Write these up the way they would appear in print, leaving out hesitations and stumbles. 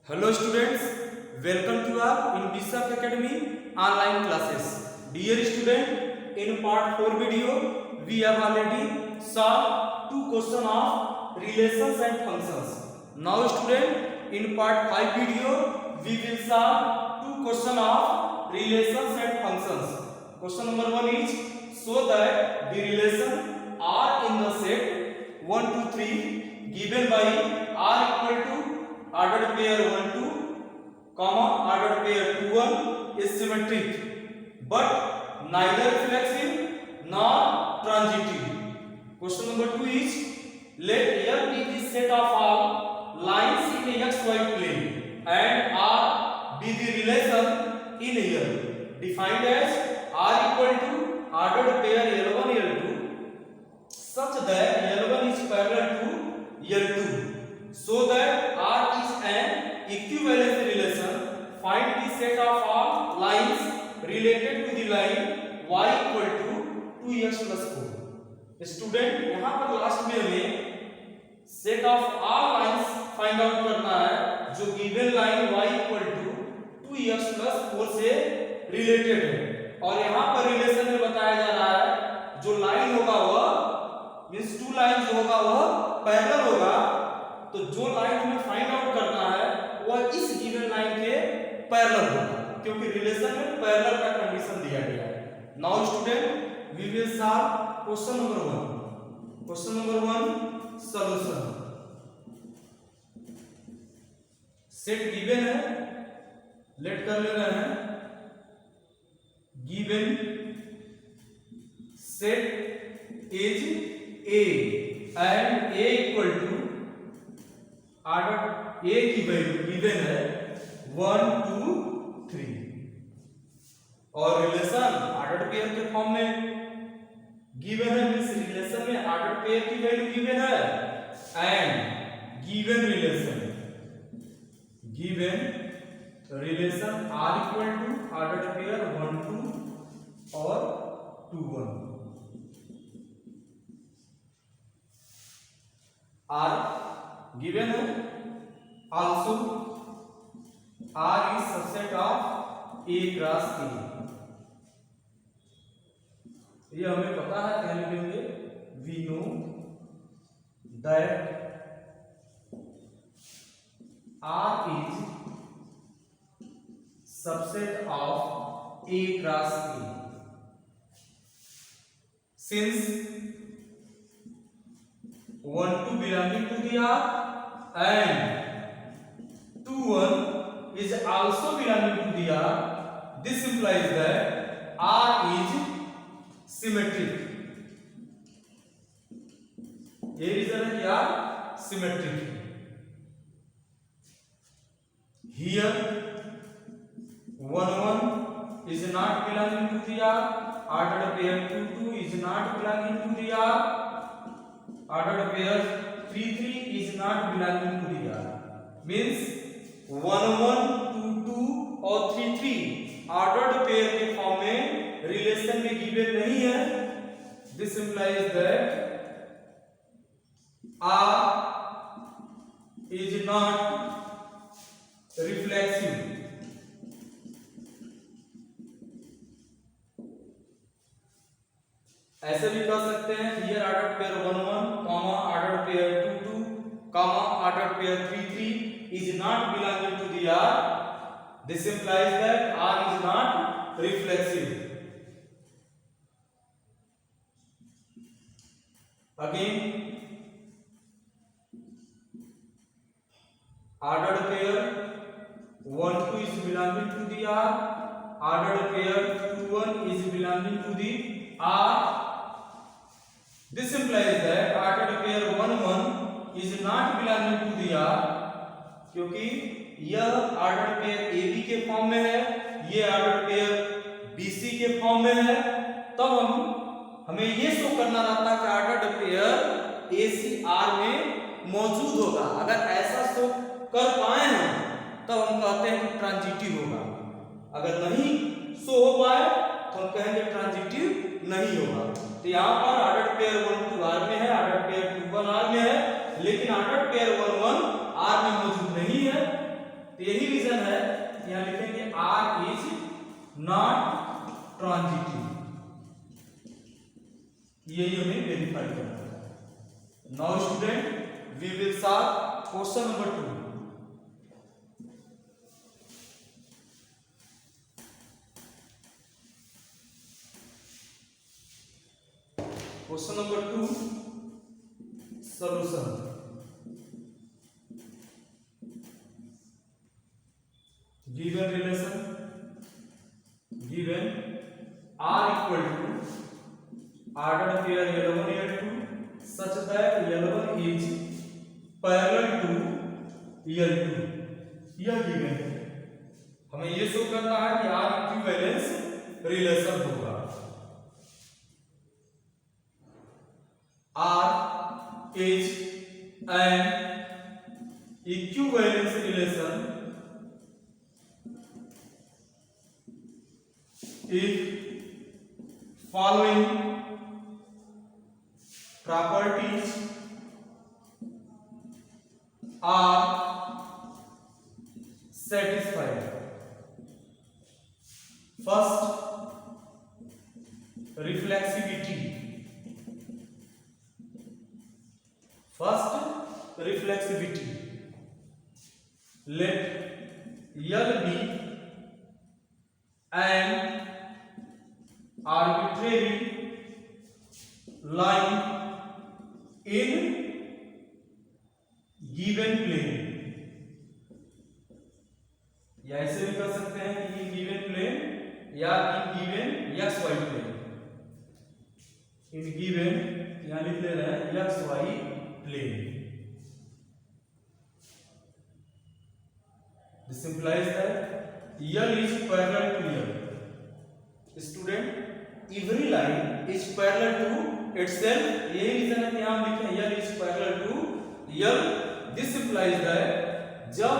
Hello students, welcome to our in Bisaf Academy online classes. Dear student, in part 4 video we have already solved two questions of relations and functions. Now student, in part 5 video we will solve two questions of relations and functions. Question number 1 is show that the relation R in the set 1 to 3 given by R equal to ordered pair 1 2 comma ordered pair 2 1 is symmetric but neither reflexive nor transitive. Question number 2 is let F be the set of all lines in a xy plane and R be the relation in L defined as R equal to ordered pair L1 L2 such that L1 is parallel to L2 so that R is an equivalence relation. Find the set of all lines related to the line y equal to 2x plus 4. Student यहाँ पर last में हमें set of all lines find out करना है जो given line y equal to 2x plus 4 से related है और यहाँ पर रिलेशन में बताया जा रहा है जो लाइन होगा वह मींस टू लाइन जो होगा वह पैरेलल होगा। तो जो लाइन हमें फाइंड आउट करना है वह इस गिवन लाइन के पैरेलल होगा क्योंकि रिलेशन में पैरेलल का कंडीशन दिया गया है। Now student we will solve question number 1। Question number 1 solution. Set given है, लेट कर ले रहे हैं given set is A and A equal to order A की वैल्यू गिवन है 1 2 3 और रिलेशन ऑर्डर पेयर के फॉर्म में गिवन है मींस रिलेशन में ऑर्डर पेयर की वैल्यू गिवन है and given relation R equal to order pair 1 2 और 2 1 R given है also R is subset of A cross A। ये हमें पता है, क्या लिखेंगे we know that R is subset of A cross A since 1 2 belonging to the R and 2 1 is also belonging to the R. This implies that R is symmetric. ये reason है कि R symmetric है। Here 1 1 is not belonging to the R. Ordered pair 2 2 is not belonging to the R. Ordered pair 3 3 is not belonging to the R. Means 1 1 2 2 और 3 3 ordered pair के form में relation में given नहीं है। This implies that R is not reflexive. ऐसे भी कह सकते हैं here ordered pair 1 1 comma ordered pair 2 2 comma ordered pair 3 3 is not belonging to the R. This implies that R is not reflexive. Again ordered pair 1 2 is belonging to the R. Ordered pair 2 1 is belonging to the R. This implies that ordered pair 1 1 is not belonging to the R क्योंकि यह order pair AB के form में है, ये order pair BC के form में है। तब हमें ये शो करना रहता कि ऑर्डर पेयर AC R में मौजूद होगा। अगर ऐसा शो कर पाए हम तब हम कहते हैं कि ट्रांजिटिव होगा। अगर नहीं शो हो पाए तो हम कहेंगे ट्रांजिटिव नहीं होगा। तो यहाँ पर ऑर्डर पेयर 1 2 R में है, ऑर्डर पेयर 2 1 R में है, लेकिन ऑर्डर पेयर 1 1 R में मौजूद नहीं है। तो यही रीजन है, यहाँ लिखेंगे आर इज नॉट ट्रांजिटिव, ये हमें वेरीफाई करना है। Now student we will solve question number 2। Question number 2 solution. Given relation, given R equal to ordered pair L1 L2 such that L1 is parallel to L2, यह given है। हमें ये show करना है कि R इक्विवेलेंस रिलेशन होगा। R is an equivalence relation if following properties are satisfied. First, reflexivity. Let L be an arbitrary line in given plane, या ऐसे भी कर सकते हैं कि इन गिवन प्लेन या in given x y plane. In given यहां लिख ले रहे हैं x y plane. This implies that L is parallel to L. Student, every line is parallel to itself. यही रीजन है कि हम लिखें L is parallel to L. This implies that जब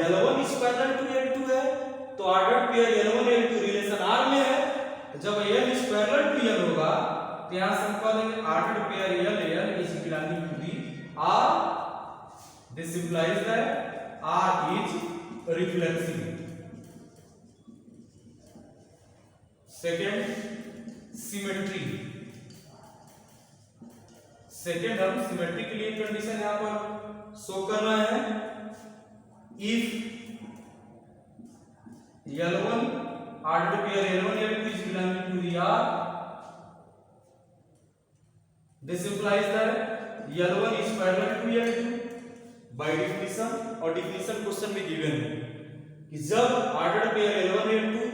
L1 is parallel to L2 है तो ordered pair L1 L2 relation R में है। तो जब L is parallel to L होगा तो यहाँ से हम कह देंगे ordered pair L is belonging to the R. This implies that R is reflexive. Second symmetry. Second हम सिमेट्री के लिए कंडीशन यहां पर शो कर रहे हैं। If L1 ordered pair L1 L2 is belonging to the R, this implies that L1 is parallel to L2 by definition। और definition question में गिवन है कि जब ordered pair L1 L2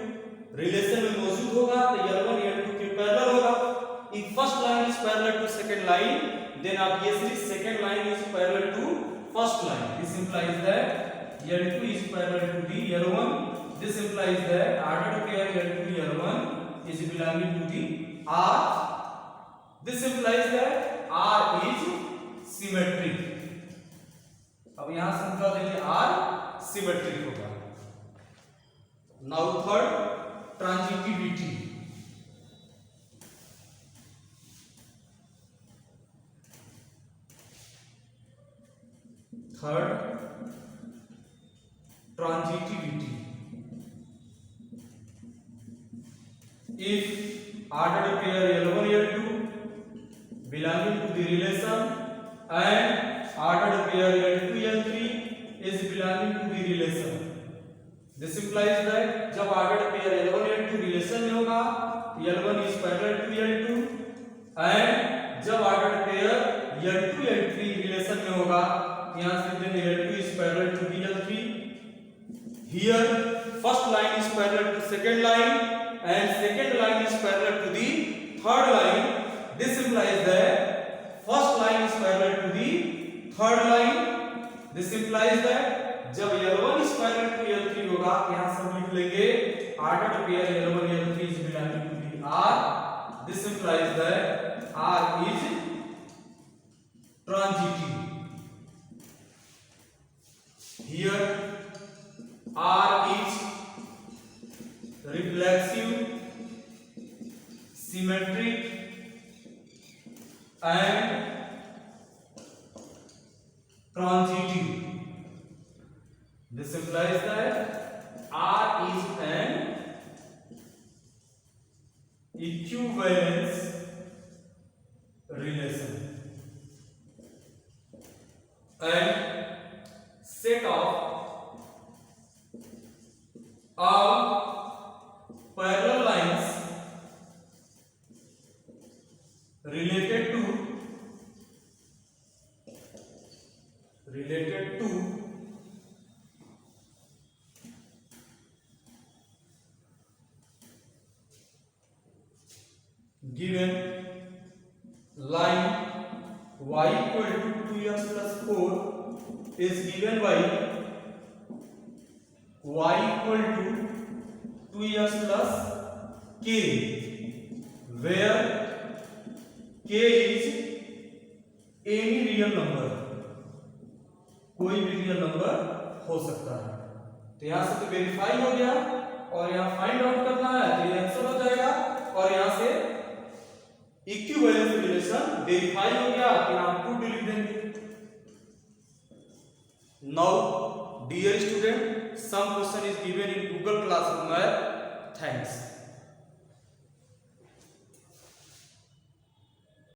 relation में मौजूद होगा तो L1 L2 के पैरेलल होगा। if first line is parallel to second line then obviously second line is parallel to first line. This implies that L2 is parallel to the L1. This implies that ordered pair L2 L1 is belonging to the R. This implies that R is symmetric. अब यहां से हम कह देंगे R symmetric होगा। Now third, transitivity। Third, transitivity। if ordered pair L1 L2 belonging to the relation and ordered pair L2 L3 is belonging to the relation, this implies that जब ordered pair L1 L2 relation में होगा L1 is parallel to L2 and जब ordered pair L2 L3 relation में होगा यहां से देंगे L2 is parallel to the L3। here first line is parallel to second line and second line is parallel to the third line। this implies that first line is parallel to the third line। this implies that जब L1 is parallel to L3 होगा यहां से हम लिख लेंगे ordered pair L1 L3 is belonging to the R। this implies that R is transitive। here R is reflexive, symmetric and transitive। This implies that R is an equivalence relation and set of all parallel lines related to given line y equal to 2x plus 4 is given by y equal to 2x plus k, where k is any real number, कोई भी real number हो सकता है। तो यहां से तो verify हो गया और यहां फाइंड आउट करना है तो ये आंसर हो जाएगा और यहां से इक्विवेलेंस रिलेशन वेरीफाई हो गया तो यहां ट्रू लिख देंगे। Now dear student, some question is given in Google Classroom. Thanks.